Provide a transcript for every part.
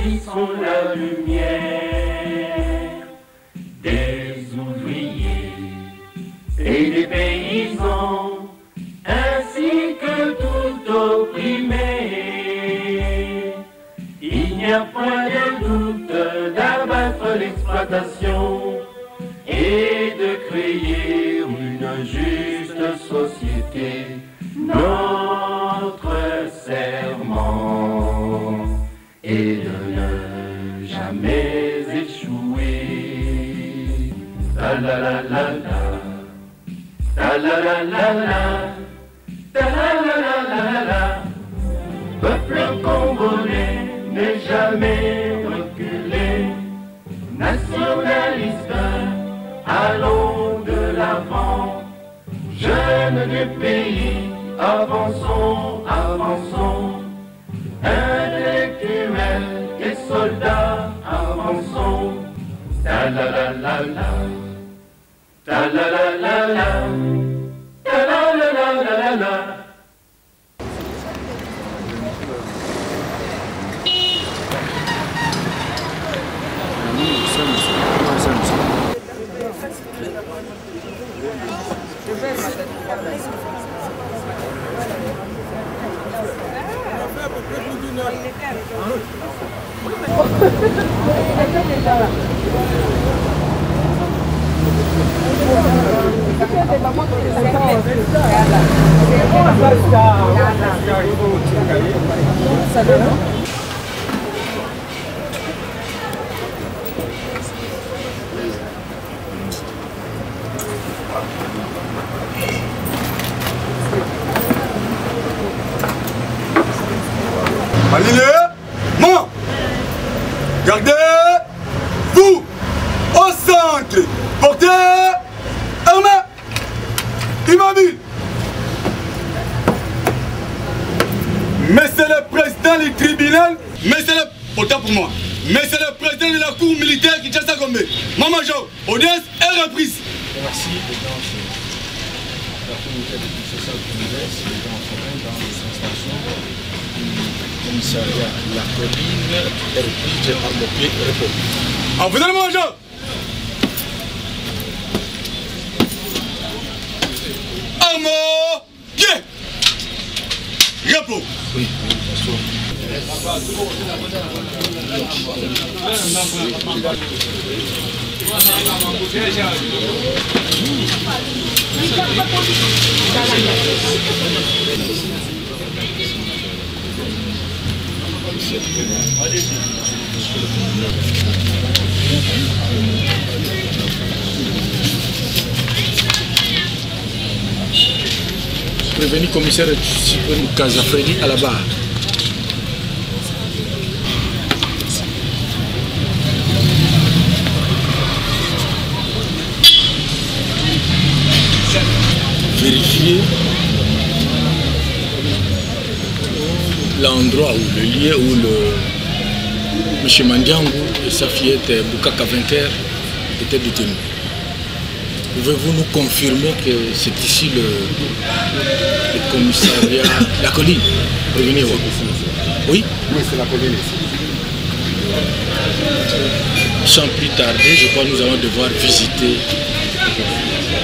bâtissons la lumière des ouvriers et des paysans, ainsi que tout opprimé. Il n'y a point de doute d'abattre l'exploitation et de créer une juste société. Notre serment est de ne jamais échouer. Ta la la la la, ta la la la la, ta la la la la la. Peuple congolais n'est jamais reculé. Nationaliste, allons de l'avant. Jeunes du pays, avançons, avançons. Intellectuels et soldats, avançons. Ta la la la la, ta la la la la, ta la la la la la la. Alignement. Gardez-vous au centre. Portez armée. Immobile. Monsieur le président du tribunal, monsieur le... Autant pour moi. Monsieur le président de la cour militaire qui tient ça comme Maman-Major, audience est reprise. Merci, président. La cour militaire de Kinshasa congolaise, c'est dans les installations du commissariat La Colline, est reprise par le pied repos. En vous allez manger. Armes, pied. Repos. Oui, bonsoir. Prévenu commissaire Kazafredi à la barre. Vérifier l'endroit où le lieu où M. Mandiangou et sa fillette Boukaka Vinter étaient détenus. Pouvez-vous nous confirmer que c'est ici le commissariat La Colline? Revenez voir. Oui? Oui, c'est La Colline ici. Sans plus tarder, je crois que nous allons devoir visiter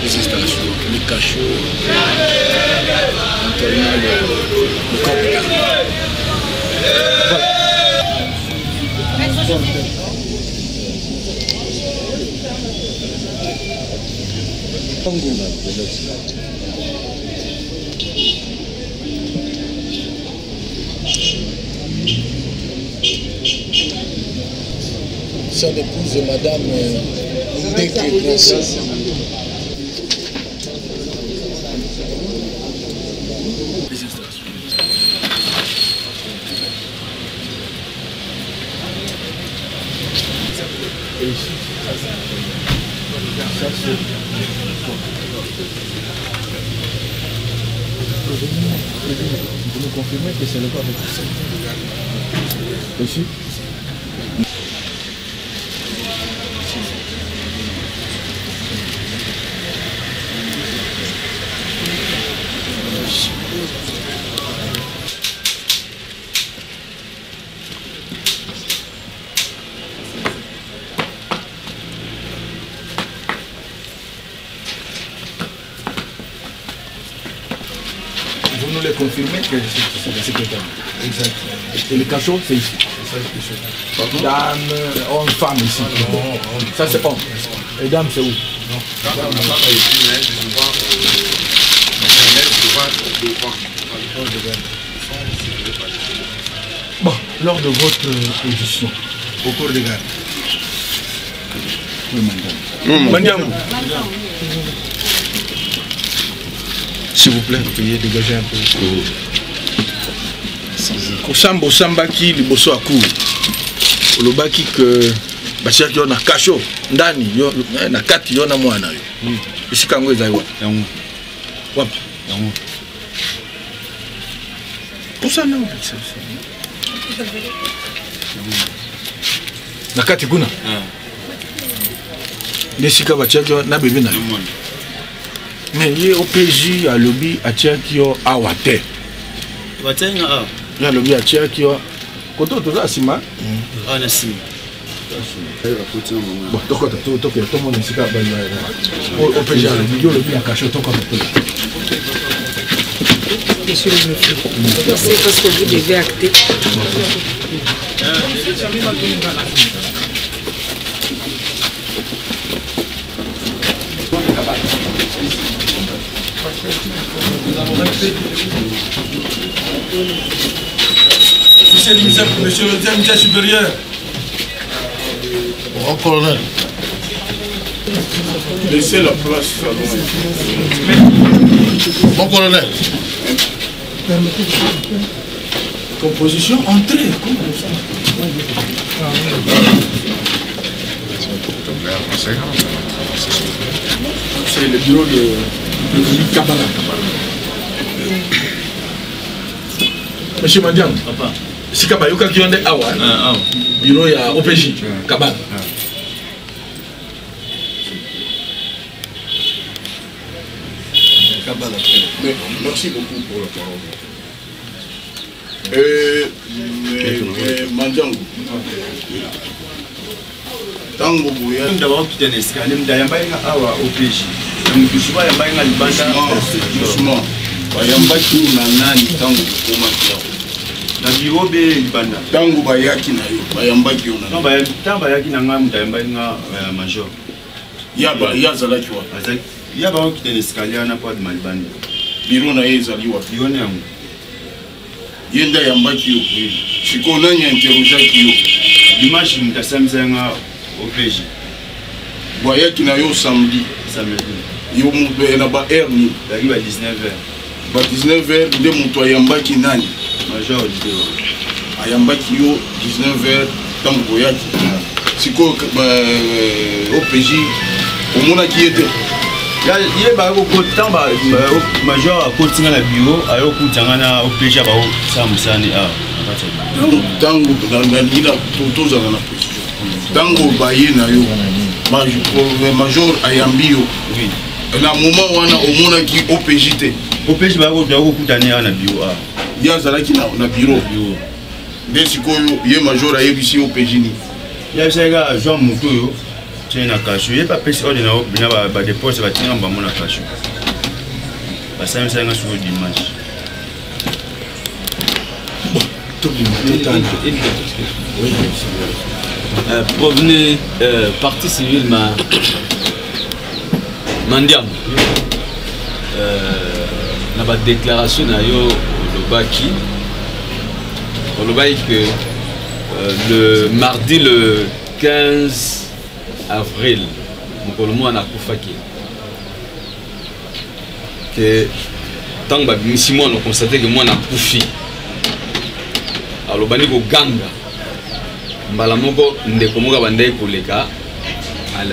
les installations, les cachots, entourant le corps de garde. Son épouse, Madame Ndeke Princesse. Les installations. Et ici, ça c'est... Vous nous confirmez que c'est le corps de Christ. Ici? voulez confirmer que c'est le secrétaire. Exact. Et le cachot, c'est ici. Dame, homme, femme ici. Ça, c'est homme. Et dame, c'est où? Bon, lors de votre audition, au cours des gardes. Mandiam. S'il vous plaît, veuillez dégager un peu. Kosambo Sambaki, liboso akou. Olobaki que basiaki yo na kasho ndani yo na kati yo na mwana yo. Isika ngo ezaiwa. Yango. Wapi? Yango. Posa na obisa. Na kati kuna? Nesika batiaki yo na bebe na yo. Mais il y a OPJ à lobby à Tchakio à Wate. Watenga a. Il y a lobby à Tchakio. Quand on a Sima. Ah, na Sima. Bon, tout le monde est OPJ à lobby à Cacho, tout Monsieur le monsieur, c'est parce que vous devez acter. Monsieur le directeur supérieur. Bon, colonel. Laissez la place. Bon, colonel. Composition, entrée. C'est le bureau de Kabbalah. Monsieur Mandiam. Papa. Si Kabayoka qui est awa. Bureau il y a OPJ Kabbalah. Mais merci beaucoup pour la parole. Mandiango. Tango Bouya. D'abord, tu es escalé, Dayambaïna Awa OPJ. Donc, tu vois, Yambaïna Libanda. Doucement. Bayambaki Nanani Tango Komakia. Na bureau be Libanda. Tango Bayaki na yo. Bayambaki Onana. Non, Bayaki Nangam, Dayambaïna Major. Yazalaki wa. Il y a beaucoup qui est escalier, on n'a pas de Malibanda. Biro na ezali wa. Biro na yango. Yenda yambaki yo. Sikona nya interrogaki yo. Dimanche, nous avons OPJ. Bayaki na yo samedi. Samedi. Yo mutu na ba heure ni. Yaki ba 19h. Ba 19h nde mutu ayambaki nani? Major Dideo. Ayambaki yo 19h tango yaki. Siko OPJ omona ki était. Il y a beaucoup de temps, Major a continué le bureau, a eu beaucoup de temps à OPJ à Samusani. Tango na lila toza na position. Tango baye na yo. Major ayambi yo. Oui. Na moment wana omona ki OPJ te. OPJ ba ko dawo kutane na bureau a. Ya zalaki na bureau. Nde sikoyo ye major ayebisi OPJ ni. Ya sega Jean Mutoyo. Tu es na kashu. Il n'y a pas de ordre na dépôt, ça va tenir en bas na kashu. Ça me sert à sur dimanche. Provenez partie civile Mandiam. Na ba déclaration na yo Olobaki que le mardi le 15 avril, on a que tant que on a constaté que moi on a koufi. Alors bani ko ganga. Mbala moko ndeko moka bandai koleka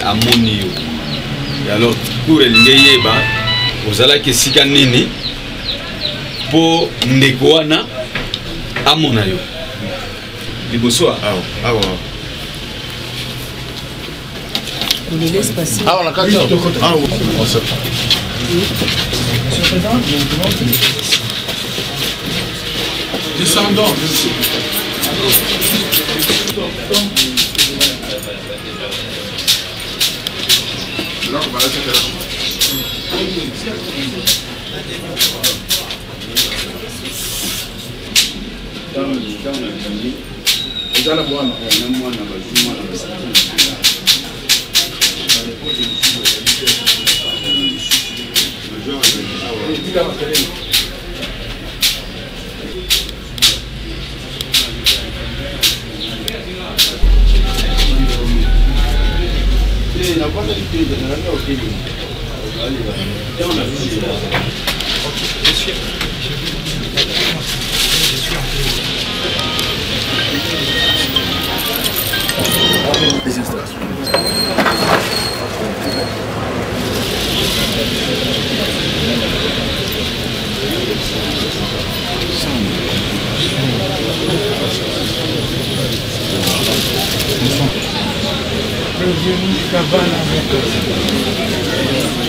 amoni yo. Et alors pour elingeye ba ozala ke sika nini po ndeko wana amona yo. Liboso awa. On les laisse passer. Ah, on a qu'à dire. Ah, on sait. Descendons.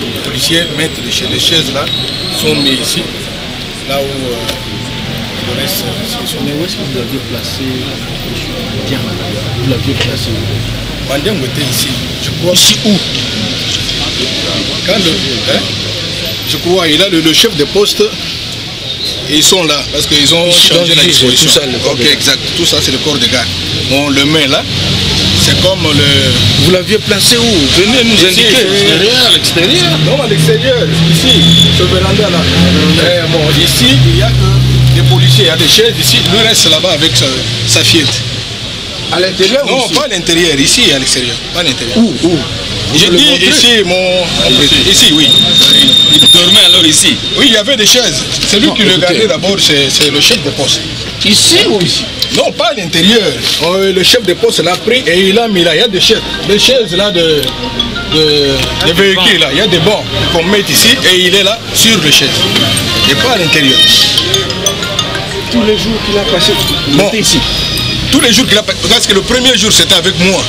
Les policiers mettent les chaises là, sont mis ici, là où le reste sélectionné. Où est-ce que vous l'aviez placé? Vous l'aviez placé où? Mandiang était ici. Je crois. Ici où? Quand je crois, il a le chef de poste. Ils sont là parce qu'ils ont changé la disposition. Tout ça, ok, exact. Tout ça, c'est le corps de garde. On le met là. C'est comme le... Vous l'aviez placé où? Venez nous indiquer. À l'extérieur? Non, à l'extérieur. Ici, ce véranda là. Bon, ici, il n'y a que des policiers. Il y a des chaises ici. Lui reste là-bas avec sa fillette. À l'intérieur? Non, pas à l'intérieur. Ici, à l'extérieur. Pas à l'intérieur. Où? J'ai dit ici, ici, oui. Il dormait alors ici? Oui, il y avait des chaises. C'est lui qui le gardait d'abord, c'est le chef de poste. Ici ou ici? Non, pas à l'intérieur. Le chef de poste l'a pris et il a mis là. Il y a des chaises là de véhicules là. Il y a des bancs qu'on met ici et il est là sur les chaises. Et pas à l'intérieur. Tous les jours qu'il a passé, il était ici. Tous les jours qu'il a passé. Parce que le premier jour c'était avec moi.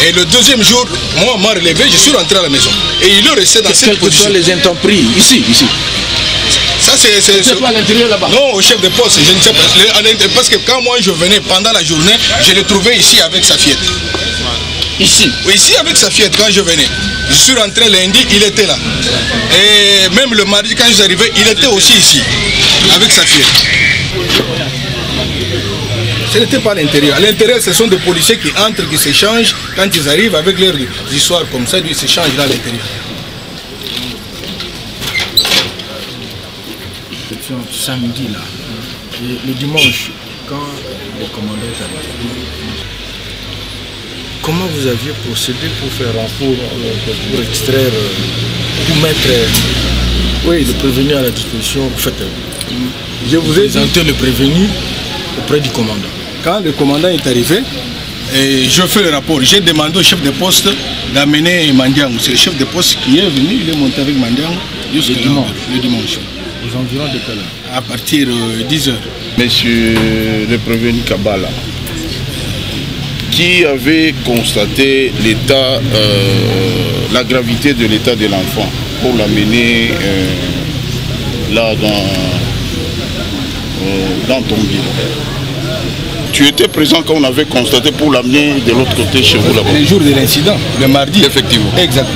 Et le deuxième jour, moi, m'a relevé, je suis rentré à la maison. Et il est resté dans cette position. Quels que soient les intempéries, ici. Ça, c'est pas à l'intérieur là-bas? Non, au chef de poste, je ne sais pas. Parce que quand moi je venais pendant la journée, je l'ai trouvé ici avec sa fillette. Ici? Oui, ici avec sa fillette quand je venais. Je suis rentré lundi, il était là. Et même le mardi, quand je suis arrivé, il était aussi ici, avec sa fillette. Ce n'était pas à l'intérieur. À l'intérieur, ce sont des policiers qui entrent, qui s'échangent. Quand ils arrivent avec leurs histoires comme ça, ils s'échangent là à l'intérieur. Samedi là, et le dimanche, quand le commandant est arrivé, comment vous aviez procédé pour faire rapport, pour extraire, pour mettre le prévenu à la disposition? En fait, je vous ai présenté le prévenu auprès du commandant. Quand le commandant est arrivé, je fais le rapport. J'ai demandé au chef de poste d'amener Mandiang. C'est le chef de poste qui est venu, il est monté avec Mandiang jusqu'au dimanche. Aux environs de quelle heure? À partir de 10h. Monsieur le prévenu Kabala, qui avait constaté l'état, la gravité de l'état de l'enfant pour l'amener là dans ton bureau. Tu étais présent quand on avait constaté pour l'amener de l'autre côté chez vous là-bas? Le jour de l'incident, le mardi. Effectivement. Exact.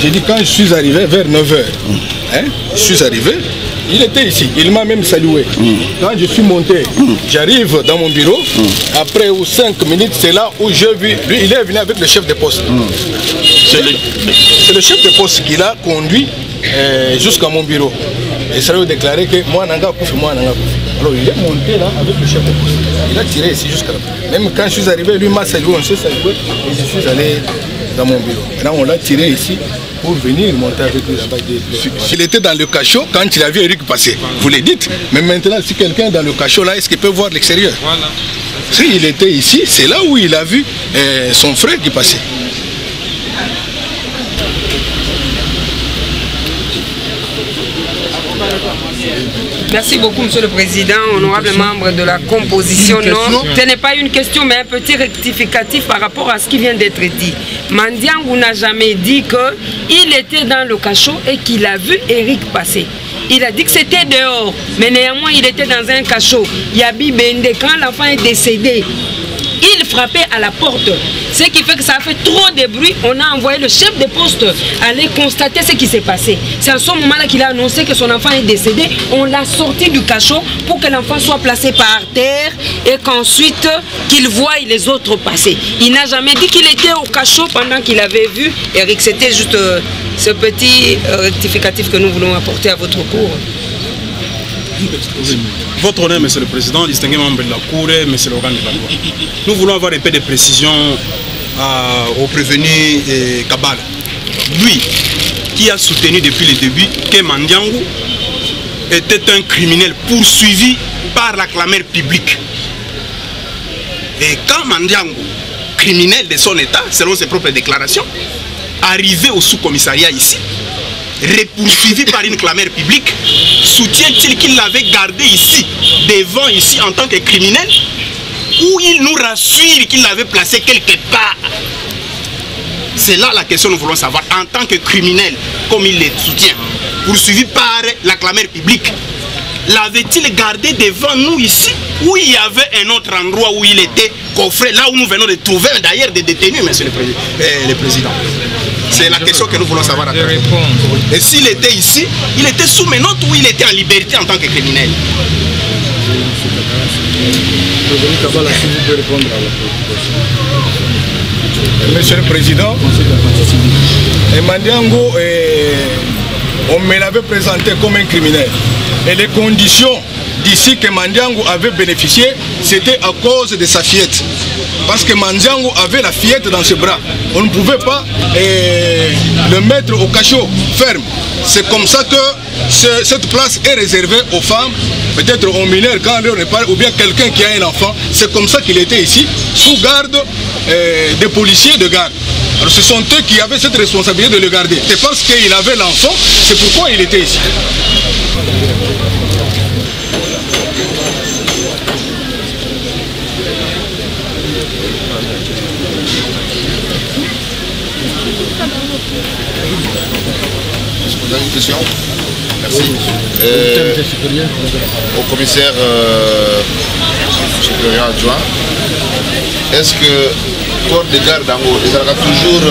J'ai dit quand je suis arrivé vers 9h, je suis arrivé, il était ici, il m'a même salué. Quand je suis monté, j'arrive dans mon bureau, après 5 minutes, c'est là où je vis, lui il est venu avec le chef de poste. C'est le chef de poste qui l'a conduit jusqu'à mon bureau. Et ça lui a déclaré que moi nanga koufi, moi nanga koufi. Alors il est monté là avec le chef de poste. Il a tiré ici jusqu'à là. Même quand je suis arrivé, lui m'a salué, on s'est salué et je suis allé dans mon bureau. Maintenant on l'a tiré ici pour venir monter avec lui là-bas. Il était dans le cachot quand il a vu Eric passer. Vous le dites. Mais maintenant si quelqu'un est dans le cachot là, est-ce qu'il peut voir l'extérieur? Voilà. Si il était ici, c'est là où il a vu son frère qui passait. Merci beaucoup, Monsieur le Président, honorable membre de la composition. Non, ce n'est pas une question, mais un petit rectificatif par rapport à ce qui vient d'être dit. Mandiang n'a jamais dit qu'il était dans le cachot et qu'il a vu Eric passer. Il a dit que c'était dehors, mais néanmoins il était dans un cachot. Yabi Bende, quand l'enfant est décédé, il frappait à la porte. Ce qui fait que ça a fait trop de bruit. On a envoyé le chef de poste aller constater ce qui s'est passé. C'est à ce moment-là qu'il a annoncé que son enfant est décédé. On l'a sorti du cachot pour que l'enfant soit placé par terre et qu'ensuite qu'il voie les autres passer. Il n'a jamais dit qu'il était au cachot pendant qu'il avait vu Eric. C'était juste ce petit rectificatif que nous voulons apporter à votre cours. Votre honneur, Monsieur le Président, distingué membre de la Cour et Monsieur l'organe de la loi. Nous voulons avoir un peu de précision au prévenu Kabal. Lui, qui a soutenu depuis le début que Mandiango était un criminel poursuivi par la clameur publique. Et quand Mandiango, criminel de son état, selon ses propres déclarations, arrivé au sous-commissariat ici, poursuivi par une clameur publique, soutient-il qu'il l'avait gardé ici, devant ici, en tant que criminel, ou il nous rassure qu'il l'avait placé quelque part? C'est là la question que nous voulons savoir. En tant que criminel, comme il le soutient, poursuivi par la clameur publique, l'avait-il gardé devant nous ici, ou il y avait un autre endroit où il était coffré, là où nous venons de trouver d'ailleurs des détenus, Monsieur le Président? C'est la question que nous voulons savoir. Et s'il était ici, il était sous menottes ou il était en liberté en tant que criminel? Monsieur le Président, Mandiango, on me l'avait présenté comme un criminel. Et les conditions d'ici que Mandiango avait bénéficié, c'était à cause de sa fillette. Parce que Mandiango avait la fillette dans ses bras. On ne pouvait pas le mettre au cachot ferme. C'est comme ça que cette place est réservée aux femmes, peut-être aux mineurs quand on n'est pas, ou bien quelqu'un qui a un enfant. C'est comme ça qu'il était ici, sous garde des policiers de garde. Alors ce sont eux qui avaient cette responsabilité de le garder. C'est parce qu'il avait l'enfant, c'est pourquoi il était ici. Une question. Merci. Au commissaire supérieur adjoint, est-ce que le corps de garde sera toujours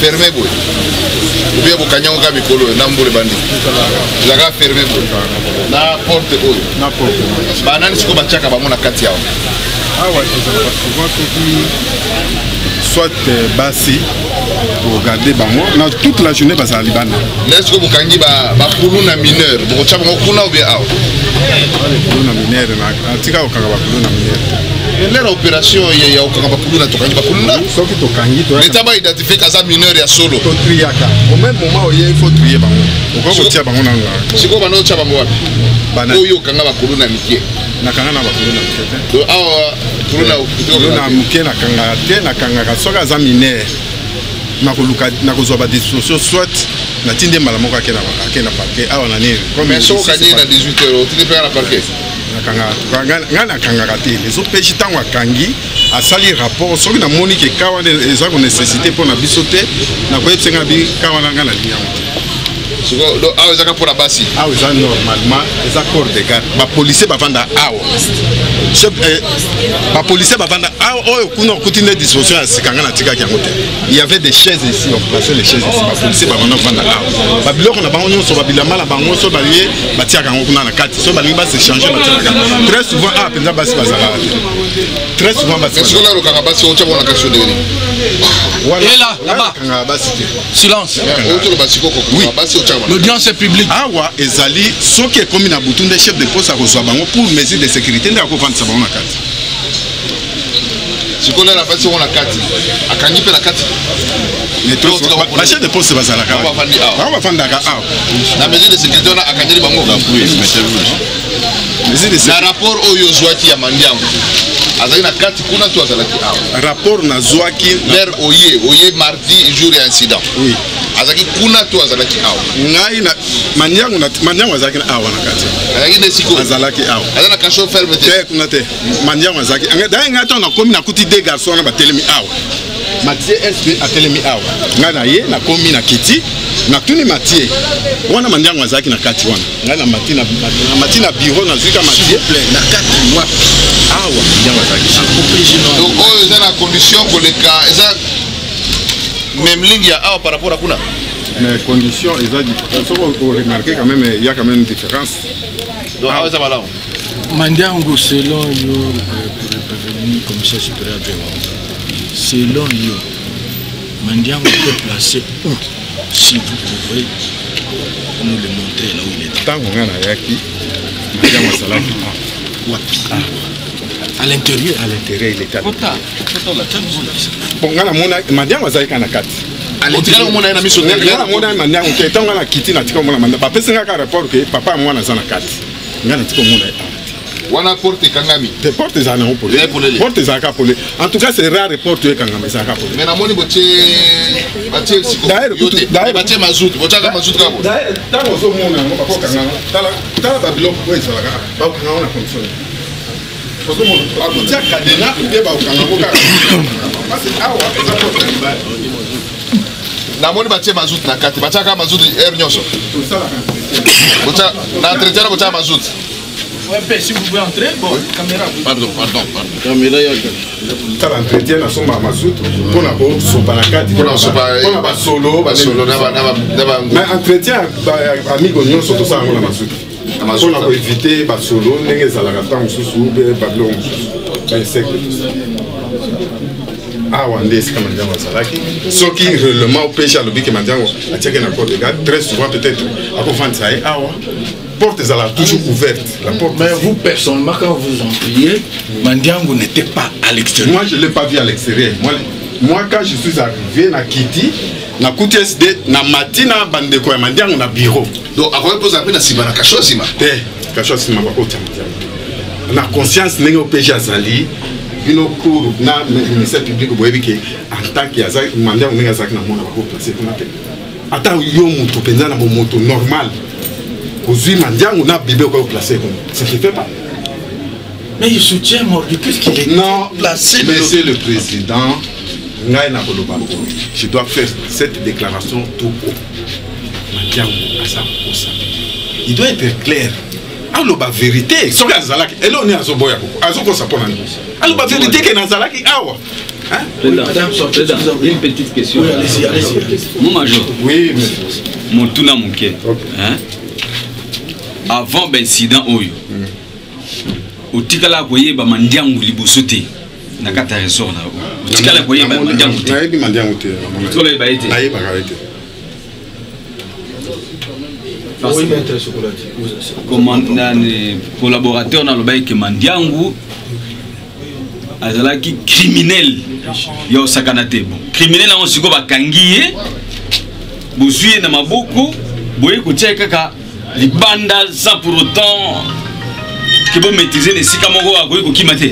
fermé? Ou bien vous avez un micro, vous bandi. Il sera fermé. La porte. La porte. Banane, c'est comme un tchaka, on a 4 ans. Ah ouais, soit bassi pour regarder bango na toute la journée basa libana. Est-ce que vous kangi ba kuluna mineur bo cha bango kuna ou bien aw? Kuluna mineur na atika okanga ba kuluna mineur. L'ère opération ya okanga ba kuluna to kangi ba kuluna. Soki to kangi to. L'état ba identifier kaza mineur ya solo. To triaka. Au même moment où il faut trier bango. Pourquoi ko tia bango na nga? Siko bano cha bango wapi? Bana. Oyo kanga ba kuluna mikie. Na kanga na ba kuluna mikie. To awa kuluna muke na kanga te na kanga ka soka za mineur. Na kozwa ba disposition soit na tinde mbala moko akena parquet awa na nini comme mais so kanye na 18h tu peux na parquet na kanga raté les autres pays tango kangi a sali rapport soki na moni ke kawa eza ko nécessité pour na bisote na ko yepsenga bi kawa na ngana liya siko do awa ezaka pour la basi awa eza normalement eza corps de garde ba policier ba vanda awa chef ba policier ba vanda awa oyo kuna kutine disposition ya sikanga na tika kyango te il y avait des chaises ici on plaçait les chaises ici ba policier ba vanda awa ba biloko na bango nyonso ba bilamba na bango so ba lié ba tia kango kuna na kati so ba lingi ba se changer na tia très souvent a penza basi bazala très souvent basi est-ce que là le karabasi on tient bon la question de voilà là-bas silence oui l'audience est publique. Awa ezali soki ekomi na butu nde chef de poste akozwa bango pour mesure de sécurité nde akovandisa bango na kati. Sikola la basi on la kati. Akangi pe la kati. La chef de poste bazalaka. On va fandaka awa. La mesure de sécurité on a akangi bango. Na rapport oyo zwaki ya Mandiango. Azali na kati kuna tu azalaki awa. Rapport na zwaki l'air oye mardi jour et incident. Oui. Azaki kuna tu azalaki awa. Ngai na Mandiango azalaki na awa na kati. Azaki de siko. Azalaki awa. Azana kasho ferme te. Kuna te. Mandiango azalaki. Anga ngato na komi na kuti de garçons na batelemi awa. Mathieu SP atelemi awa. Nga na ye na komi na kiti natuni matie wana mandiango azalaki na kati wana ngai na mati na bureau nazwika matie na kati wapi awa mandiango azalaki donc oyo eza na condition koleka eza même ligne ya awa par rapport à kuna mais condition eza soko remarquer quand même il y a quand même une différence donc awa eza malamu mandiango selon yo pour le prévenu commissaire supérieur de selon yo mandiango peut placer où si vous pouvez nous le montrer là où il est tango ngana yaki mandiango salaki wapi à l'intérieur il était bon ngana mona mandiango azalika na kati otikala komona ye na miso ngana mona mandiango ke ntango ngana kiti na tika mona mandiango bapesi ngaka rapport ke papa mwana aza na kati ngana tika mona wana porte kangami des portes za na opole portes za ka pole en tout cas c'est rare porte kangami za ka pole mais na moni botie siko d'ailleurs batie mazout botia ka mazout ka bo d'ailleurs tango zo mona ngo bako kanganga tala babilo ko eso la ka ba kanganga na fonction ozo mona akotia cadena ide ba kanganga ko ka parce que awa eza porte ba na moni batie mazout na kati batia ka mazout air nyonso botia na entretien botia mazout. Ouais, si vous pouvez entrer, bon, oui. Caméra. Pardon. Caméra, il y a l'entretien à son mazout pour la sopanakati, pour la solo, mais entretien amigo nyon surtout ça on la mazout. Pour éviter la solo, les alaratan sous babylon, insectes. Ah, Wandé, c'est comme un diamant salaki. Ce qui est réellement au péché à l'objet que mandiango a tiré un accord de garde, très souvent peut-être à confondre ça et ah, porte est toujours ouverte. La porte mais vous, personnellement, quand vous en priez, mandiango n'était pas à l'extérieur. Moi, je ne l'ai pas vu à l'extérieur. Moi, quand je suis arrivé à Kiti, na QTSD, na matina bandeko ya mandiango na bureau. Donc, avant de poser un peu na sima, na kacho sima. Kacho sima, ma kote na conscience n'est au péché à Zali. Bino cours na ministère public boyebi ke en tant que azak mandiango n'est azak na mona ba placer comment attends yo mutu penza na moto normal. Aujourd'hui, mandiango na bibé ko placer comme ça se fait pas. Mais il soutient Mordi, qu'est-ce qu'il est non placé. Monsieur le président, je dois faire cette déclaration tout haut. Mandiango a sa cosa. Il doit être clair. Alors la vérité, so ka zalaki, elo ni azo boya ko. Azo ko sapona ni. Alors la vérité que na zalaki awa. Hein? Madame, une petite question. Oui, allez-y. Mon major. Oui, monsieur. Mon tuna mouké. Hein? Avant l'incident oyo. O tikala koye ba mandiango liboso te. Na kata resort na. O tikala koye ba mandiango te. Na yebi mandiango te. Tolo ba ete. Na yeba ka ete. Oui, maître Sokolati. Comment collaborateur na loba ke mandiango azalaki criminel yo sakanate bon criminel on siko bakangiye bozuye na maboko boye kotia kaka libanda sans pour autant que vous maîtrisez les sikamoko à quoi qui mate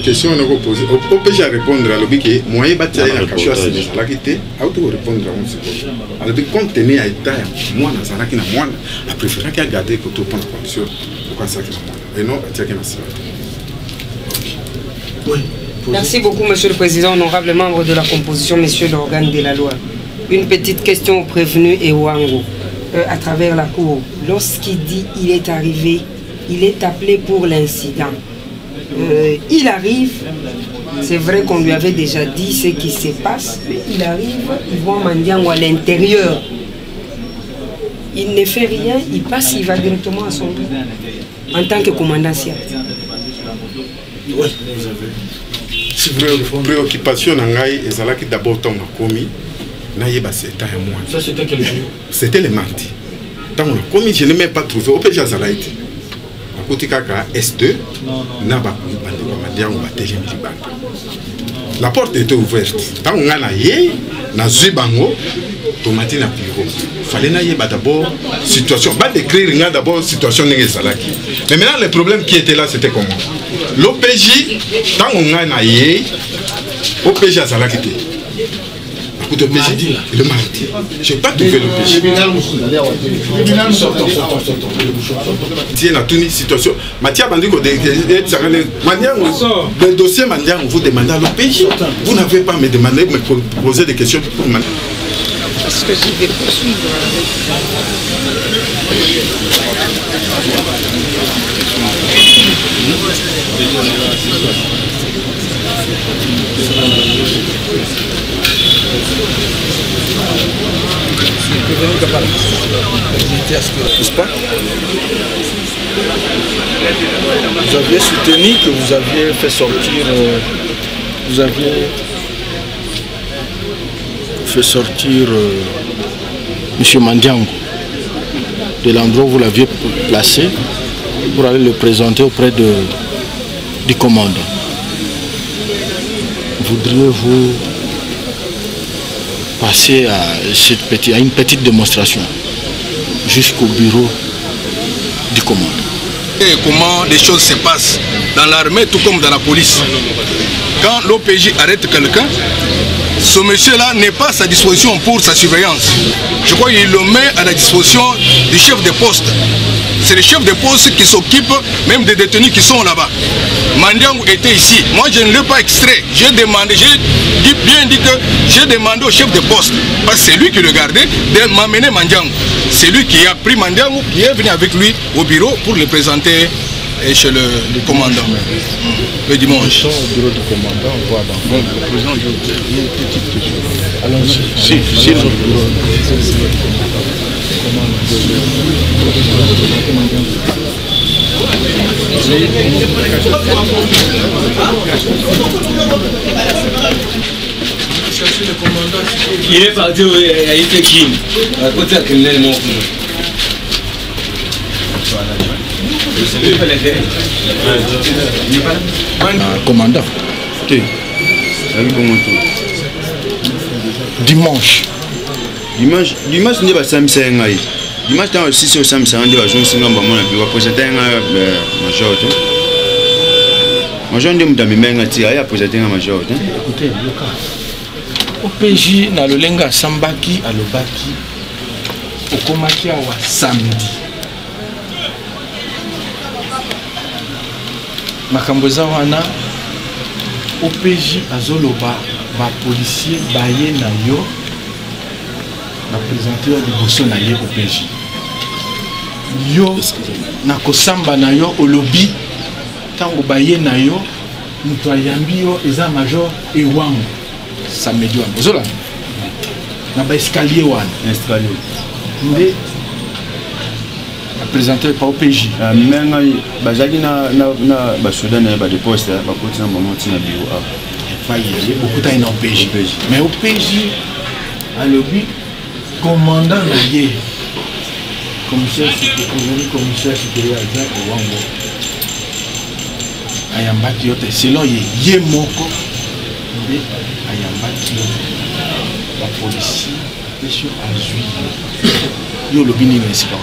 question on a posé on peut déjà répondre à l'objet moyen bâtir na kacho c'est la quitté auto répondre à on siko alors de compte tenu à état moi na zalaki na moi a préféré qu'il garder que tout prendre condition pourquoi ça que et non tiens que na ça. Oui. Merci beaucoup, Monsieur le Président, honorable membre de la composition, Monsieur l'organe de la loi. Une petite question au prévenu et au Wango, à travers la cour. Lorsqu'il dit il est arrivé, il est appelé pour l'incident. Il arrive, c'est vrai qu'on lui avait déjà dit ce qui se passe, mais il arrive, il voit Mandiango à l'intérieur. Il ne fait rien, il passe, il va directement à son lit, en tant que commandant Siat. Oui, vous avez. Si vous préoccupation nangai ezalaki d'abord ton commis na yeba c'était un mois. Ça c'était quel jour? C'était le mardi. Tant on a commis je n'ai même pas trouvé au PJ Zalaïti. À côté kaka S2 na ba bande mandiango ba télé libanda. La porte était ouverte. Tant on a yé na zubango tomati na bureau. Fallait na yeba d'abord situation ba décrire d'abord situation n'engé salaki. Mais maintenant le problème qui était là c'était comment? L'OPJ, tant on a naïe, OPJ a salaki. Écoute, OPJ, le mardi. Je n'ai pas trouvé l'OPJ. Tiens, la toute situation. Mathia Bandiko, le dossier Mandiango, vous demandez à l'OPJ. Vous n'avez pas me demandé, me poser des questions pour pense que je vais poursuivre. N'est-ce pas? Vous aviez soutenu que vous aviez fait sortir, M. Mandiango de l'endroit où vous l'aviez placé pour aller le présenter auprès du commandant. Voudriez-vous passer à une petite démonstration jusqu'au bureau du commandant? Et comment les choses se passent dans l'armée tout comme dans la police. Quand l'OPJ arrête quelqu'un, ce monsieur-là n'est pas à sa disposition pour sa surveillance. Je crois qu'il le met à la disposition du chef de poste. C'est le chef de poste qui s'occupe même des détenus qui sont là-bas. Mandiango était ici. Moi, je ne l'ai pas extrait. J'ai demandé, bien dit que j'ai demandé au chef de poste, parce que c'est lui qui le gardait, de m'amener Mandiango. C'est lui qui a pris Mandiango, qui est venu avec lui au bureau pour le présenter chez le commandant le dimanche. Au bureau du commandant, on voit dans le président une petite question. Allons-y. Il est parti à Itekin, à côté de criminel mort. Commandant. Dimanche. Dimanche n'est pas Sam Sengai. Dimanche, dans le 6 au Sam Sengai, je suis un moment qui va présenter un major. Major de Moutamimeng a présenté un major. Écoutez, OPJ na Lolenga Sambaki à Lobaki, au Komaki à samedi. Makamboza wana OPJ azoloba ba policier baye na yo na présenter au liboso na ye OPJ yo na kosamba na yo olobi tango baye na yo muto ayambi yo eza major ewango samedi wana ozola na ba escalier wana nde présenté par OPJ. Même bazaki na basoda na ba de poste ba kotina moment na bureau a. Faillé beaucoup ta na OPJ. Mais OPJ a le but commandant na ye commissaire supérieur Jacques Wango. Ayambaki yote selon ye moko nde ayambaki la police sur azui. Yo le bini n'est pas.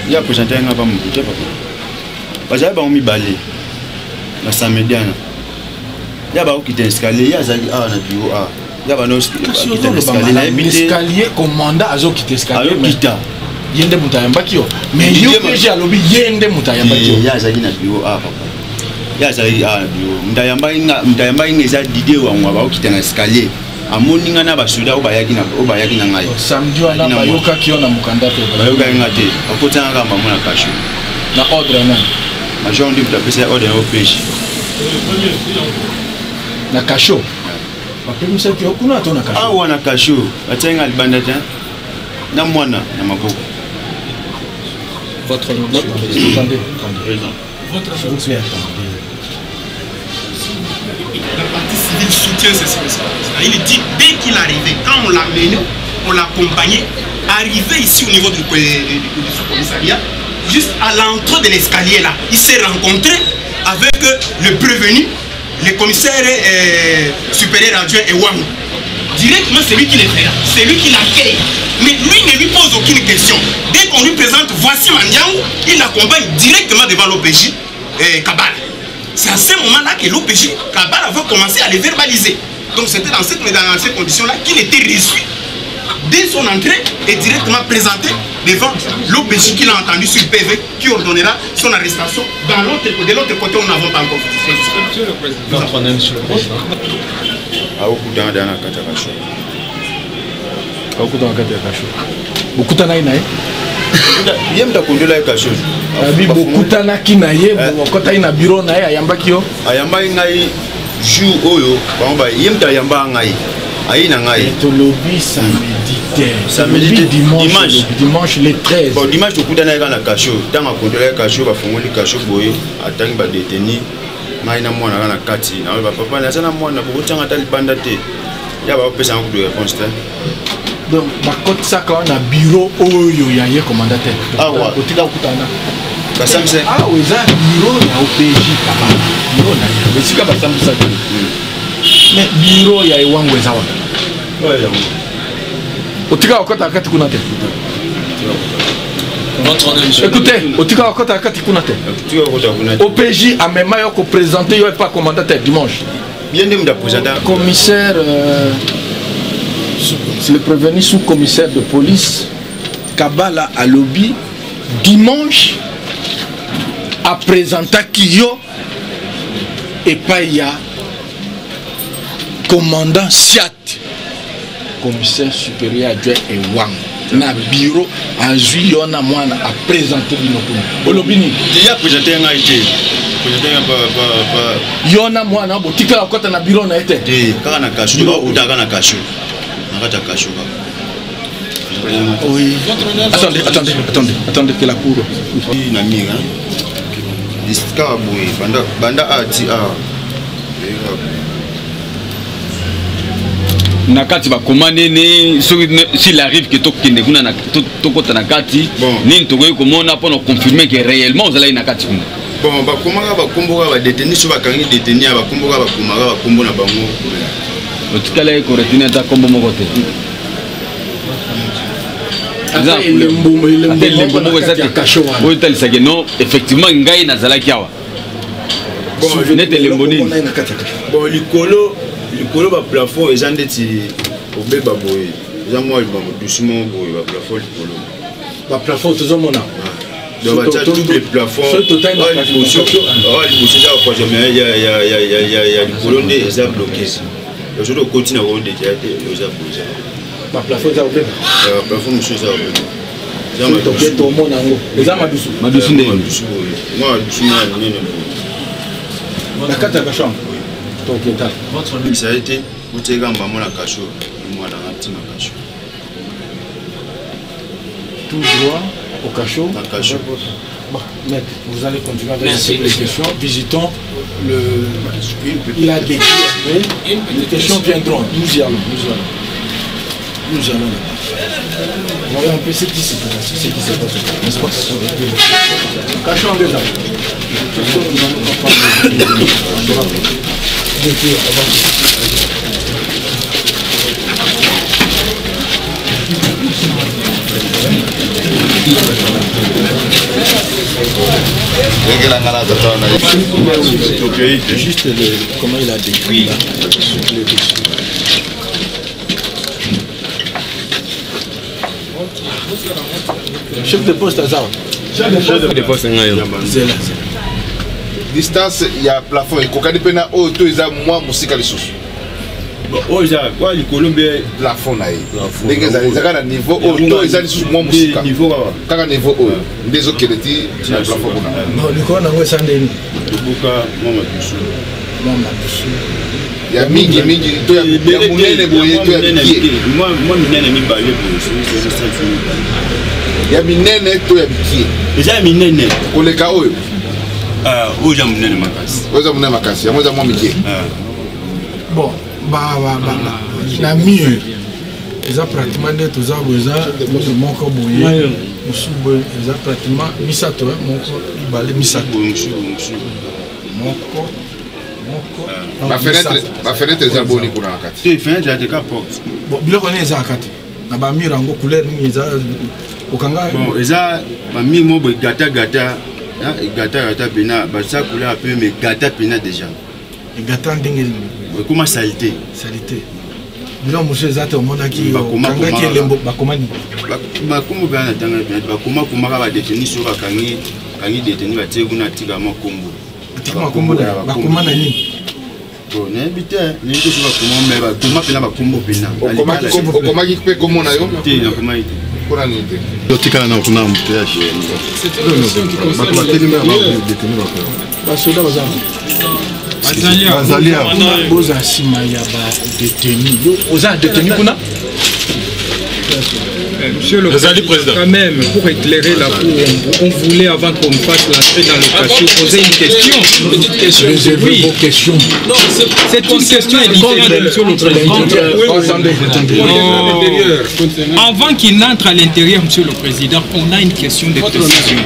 Il y a présenté un avant mon côté papa. Parce que on mi balé. La samedi ana. Il y a ba qui t'escalier, il y a zali a na bureau a. Il y a ba no escalier commandant azo qui t'escalier. Ayo kita. Yende mutayambaki yo. Mais yo PJ alobi yende mutayambaki yo. Il y a zali na bureau a papa. Il y a zali a na bureau. Mutayamba inga za didé wa ngwa ba qui t'escalier. Amoninga na basoda obayaki na ngai samedi wana bayoka kio na mukanda te bayoka ngate akotanga ngamba mona kasho na ordre na major ndi mutapesa ordre na OPJ na kasho bapemi saki okuna to na kasho ah wana kasho batenga libanda ta na mwana na maboko votre nom attendez votre s'il vous plaît la partie civile soutient ces services. Il dit dès qu'il arrivait, quand on l'a mené, on l'a accompagné, arrivé ici au niveau du commissariat, juste à l'entrée de l'escalier là, il s'est rencontré avec le prévenu, le commissaire supérieur adjoint Ewang. Directement, c'est lui qui les fait là, c'est lui qui l'accueille. Mais lui ne lui pose aucune question. Dès qu'on lui présente, voici Mandiango, il l'accompagne directement devant l'OPJ Kabal. C'est à ce moment-là que l'OPJ Kabal va commencer à les verbaliser. Donc c'était dans ces conditions-là qu'il était reçu dès son entrée et directement présenté devant l'OPJ qu'il a entendu sur PV qui ordonnera son arrestation. De l'autre côté, on n'avons pas encore fait. Monsieur le Président, votre nom sur le président. Okuta na kati ya kasho. Okuta na ye. Yem da kondola kasho. Abi okuta na kina ye, okota ina bureau na ye ayambaki yo. Ayamba ngai jour oyo, ba yem da yamba ngai. Aïe nangai. To lobby samedi dimanche le 13. Bon dimanche okuta na ye na kasho. Tanga kondola kasho ba fongoli kasho boye, atangi ba détenu. Ngai na mwana kana kati. Na ba papa na sana mwana ko tanga tali banda te. Ya ba pesa un coup de réponse. Donc, ma quand na bureau oyo ya ye commandateur. Ah ouais. Otika okutana. Basamse. Ah oui, ça bureau ya OPJ papa. Bureau na ya. Mais sika basamse ça. Mais bureau ya Ewango ezawa. Ouais, ya. Otika okota kati kuna te. Écoutez, otika okota kati kuna te. OPJ a même yo ko présenter yo pas commandateur dimanche. Bien de me présenter. Commissaire le prévenu sous-commissaire de police Kabala à lobby dimanche a présenté Kiyo et Paya commandant Siat commissaire supérieur adjoint et Wang na bureau a joué na mwana a présenté binokuni olobini il a présenté un été yona mwana botika kota na bureau na été kaka na kashu ou daga na kashu. Oui. Attendez que la cour. Nakati ba commandé ne s'il arrive que tokende kuna na tokota nakati ni tokoyi komona pour confirmer que réellement vous allez nakati kuna. Bon ba komanga ba komboka ba détenu so ba kangi détenu ba komboka ba komanga ba kombo na bango. Otikala ko retenir ta kombo moko te. Non, effectivement, ngai nazalaki awa. Bon, nete lemboni. Bon, likolo ba plafond eza ndeti obeba boye. Eza moi ba doucement boye ba plafond likolo. Ba plafond tozo mona. Donc ba tous les plafonds. Il likolo nde eza bloqué. Le jour où continue à rouler des théâtres, nous avons posé. Ma plafond est ouvert. Plafond, monsieur, ça ouvert. J'ai un toqué tout le monde en haut. Les armes à dessous. Ma dessous, moi, dessous, la carte à la chambre. Votre ami, ça a été, vous avez gagné la cachot, moi, dans la petite cachot. Tout droit au cachot. La cachot. Maître, vous allez continuer avec les questions. Visitons le. Il a décrit après. Les questions viendront. Nous y allons. Nous allons là. Voyons un peu ce qui s'est passé. N'est-ce pas? Cachons déjà. Juste comment il a décrit là. Chef de poste à Zao. Chef de poste distance, il y a plafond. Il y a des pena auto, il y a moins musique sous. Oh, il y a quoi, les Colombiens plafond là. Les gars, ils ont un niveau auto, ils ont sous moins musique. Niveau quand un niveau haut, des autres qui étaient sur le plafond. Non, le corps n'a pas ça n'est. Le boca, maman dessus. Maman dessus. Il y a mingi, il y a moulin boye, il y a pied. Moi, minene mi balé pour ça. Il y a minene, il y a pied. Déjà minene. Pour les cas où. Ah, où j'ai minene makasi. Où j'ai minene makasi. Moi j'ai mon pied. Bon, la mieux. Ils ont pratiquement des tous les besoins de mon corps bouillé. Ils ont pratiquement misato, mon corps balé misato. Mon corps. Ma fenêtre est abonnée pour la carte. Tu fenêtre est de porte. Bon, bien qu'on est à carte. Na ba mira ngo couleur ni za okanga. Bon, eza ba mi mo bo gata gata bina ba ça couleur un peu mais gata bina déjà. Gata ndenge comment salité. Bila monsieur zate omona ki okanga ki lembo ba komani. Ba kombo bana tanga ba kuma ka ba détenir sur ba kangi détenir ba tie kuna tika makombo. Tika makombo ba komana ni. Bon, n'habite, n'habite sur comment mais comment faire la combo bina. Comment qui peut comment nayo? Ti na comment ite. Pour la nuit. Yotika na kuna mteaje. C'est une question qui concerne les soldats. Azalia. Boza sima ya ba détenu. Oza détenu kuna? Monsieur le Président, quand même, pour éclairer la cour, on voulait, avant qu'on fasse l'entrée dans le cachot, poser une question. Une petite question. Réservez vos questions. Non, c'est une question différente, Monsieur le Président. Avant qu'il n'entre à l'intérieur, Monsieur le Président, on a une question de précision.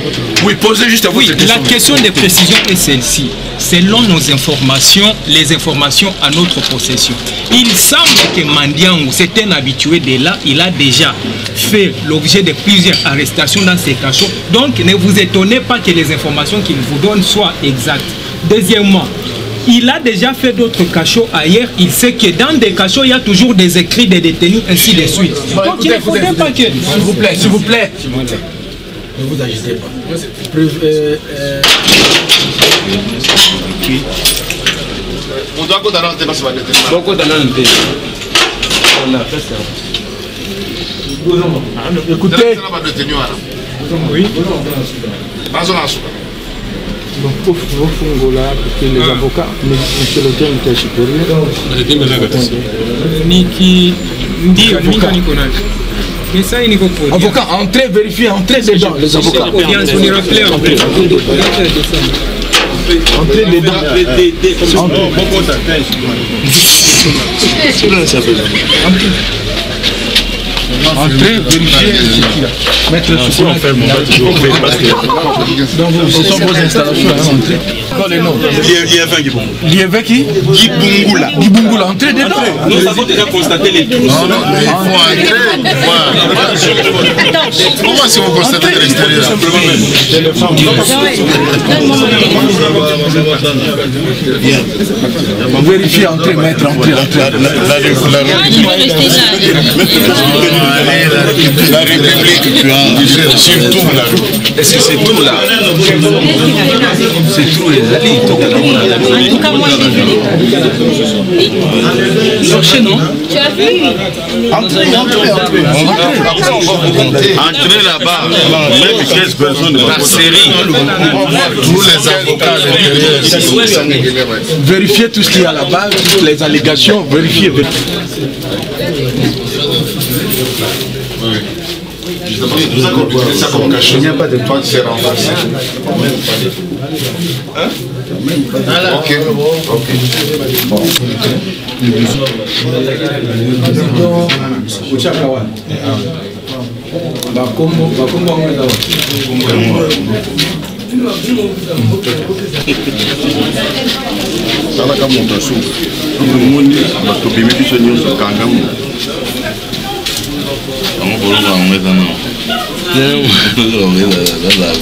Oui, posez juste à vous. Oui, la question de précision est celle-ci. Selon nos informations, les informations à notre possession, il semble que Mandiangou, c'est un habitué de là, il a déjà fait l'objet de plusieurs arrestations dans ces cachots. Donc ne vous étonnez pas que les informations qu'il vous donne soient exactes. Deuxièmement, il a déjà fait d'autres cachots ailleurs. Il sait que dans des cachots, il y a toujours des écrits des détenus, ainsi de suite. Donc il ne faudrait pas que... S'il vous plaît, s'il vous plaît. Ne vous agitez pas. On doit qu'on t'annonce pas sur la détenue. Écoutez. Oui. Donc, pour Fongola, parce que les avocats, monsieur le directeur supérieur, avocat, entrez, vérifiez, entrez dedans, les avocats. Entrez dedans. Entrez, vérifiez ce qu'il a. Maître Soukouna, dans vos installations, entrez. Les noms. Liévé qui? Guy Bungula. Entrez dedans. Nous avons déjà constaté les trous. Il faut entrer. Comment si vous constatez de l'extérieur? Vérifiez, entrez, maître, entrez. La République, surtout là. Est-ce que c'est tout là? C'est tout les alliés. En tout cas, moi, j'ai vu les Cherchez, non? Tu as vu? Après, on va vous compter. Entrez là-bas, même 15 personnes par série. Tous les avocats à l'intérieur. Vérifiez tout ce qu'il y a là-bas, toutes les allégations, vérifiez. Il n'y a pas de toi qui s'est renversé. Ok. Bon. Salaka moto asuka omoni batobimi biso nyonso kanga moto yango bolongo yango eza nao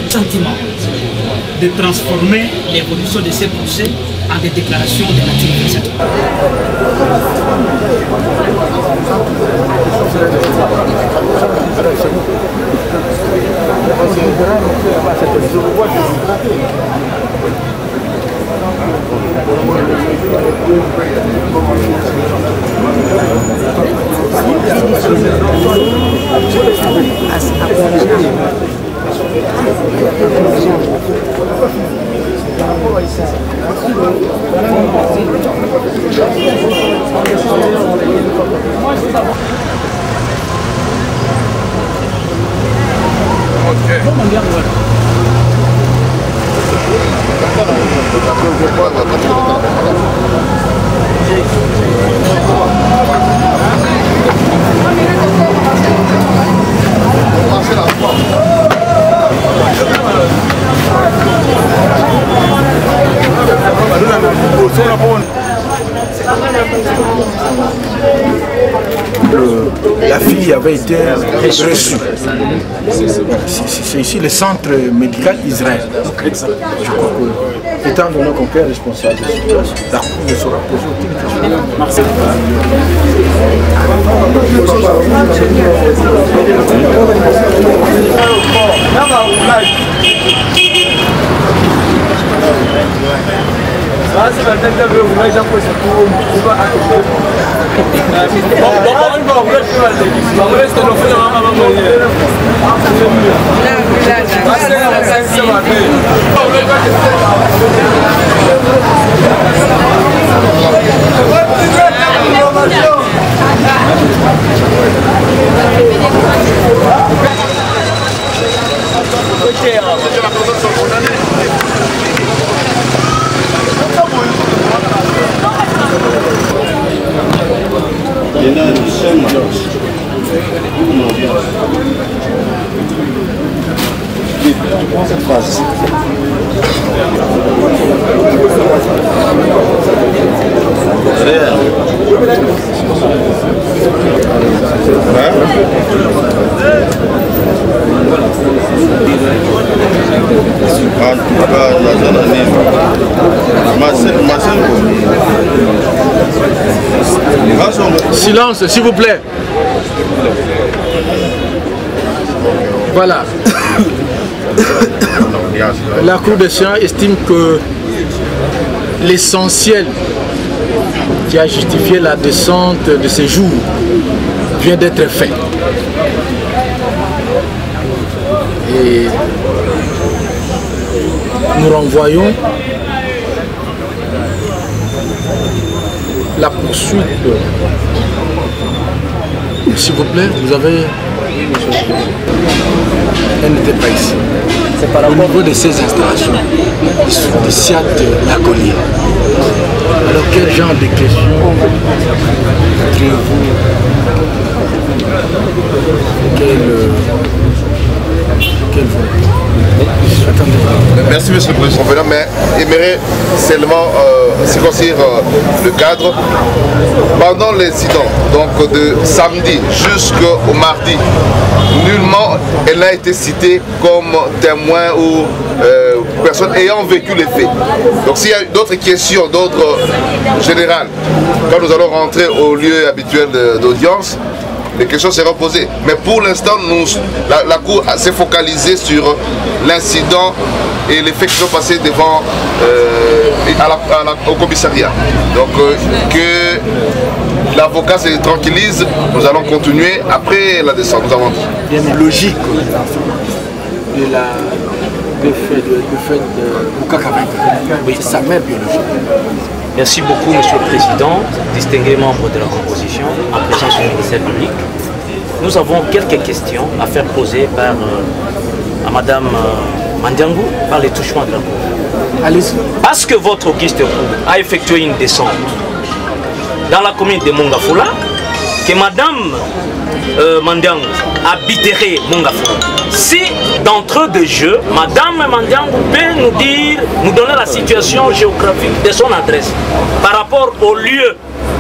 Sentiment de transformer l'évolution de ces procès en des déclarations de nature universelle. La fille avait été reçue. C'est ici le centre médical Israël. Je crois que, étant donné qu'on est responsable de la situation, la Cour ne sera posée aucune question. Tu prends cette phrase. Silence, s'il vous plaît. Voilà. La Cour des sciences estime que l'essentiel qui a justifié la descente de ces jours vient d'être fait. Et nous renvoyons la poursuite. S'il vous plaît, vous avez... Elle n'était pas ici. Au niveau de ces installations, de SIAT Laconia. Alors quel genre de questions voudriez-vous? Merci Monsieur le Président. Mais j'aimerais seulement circoncire le cadre. Pendant l'incident, donc de samedi jusqu'au mardi, nullement elle n'a été citée comme témoin ou personne ayant vécu les faits. Donc s'il y a d'autres questions, d'autres générales, quand nous allons rentrer au lieu habituel d'audience, les questions seront posées. Mais pour l'instant, la Cour s'est focalisée sur l'incident et les faits qui sont passés devant au commissariat. Donc que l'avocat se tranquillise, nous allons continuer après la descente. Nous avons dit. Logique de fait de Boukaka Vainqueur. Oui, sa mère biologique. Merci beaucoup, Monsieur le Président, distingués membres de la composition, en présence du ministère public. Nous avons quelques questions à faire poser par à Madame Mandiangou par les touchements de la Cour. Allez-y. Est-ce que votre Auguste Cour a effectué une descente dans la commune de Mongafula, que Madame Mandiangou habiterait Mongafula? Si d'entre deux jeux, Madame Mandiangou peut nous donner la situation géographique de son adresse par rapport au lieu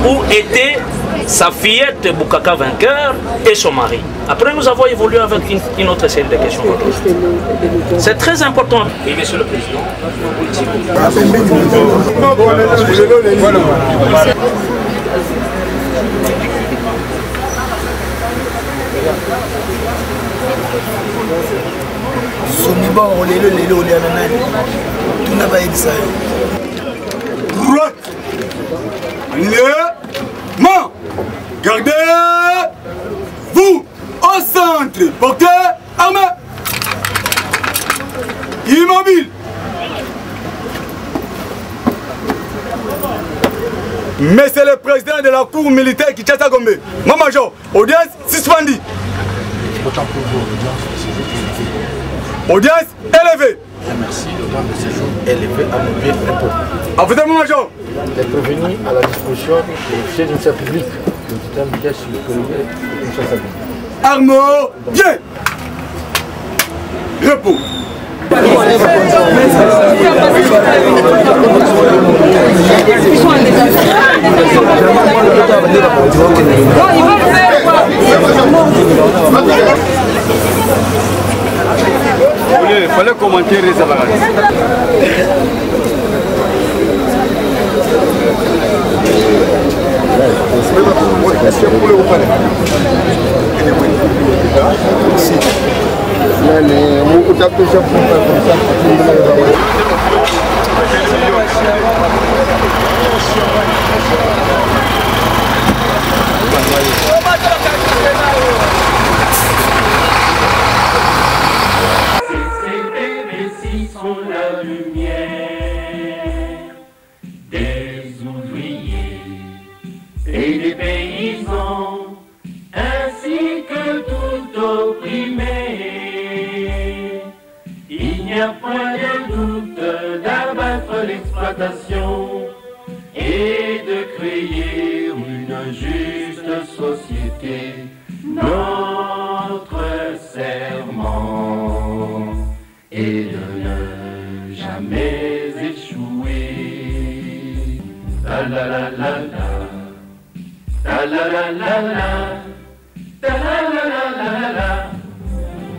où était sa fillette Boukaka Vainqueur et son mari. Après, nous avons évolué avec une autre série de questions. C'est très important. Oui, Monsieur le Président. Gardez-vous au centre, portez armée. Immobile. Monsieur le Président de la Cour militaire Kinshasa Gombe, mon major, audience suspendue. Autant pour vous, Audience élevée. Merci, le temps de séjour élevé à mon pied impôt. À vous, mon major. Les prévenus à la disposition du chef du service public, le titre de sur le comité de Kinshasa Gombe. Armo, bien. Repos. Il fallait commenter les avarades. La lumière des ouvriers et des paysans, ainsi que tout opprimé. Il n'y a point de doute d'abattre l'exploitation et de créer une juste société. Notre serment est de ne jamais échouer. Ta la la la la, ta la la la la, ta la la la la la.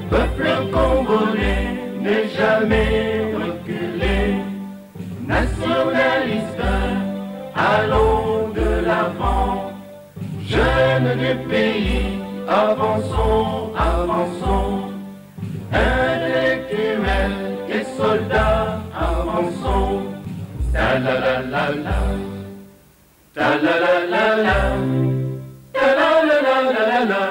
Peuple congolais n'est jamais reculé. Nationaliste, allons de l'avant. Jeunes du pays, avançons, avançons. Intellectuels et soldats, avançons. Ta la la la la, ta la la la la, ta la la la la la,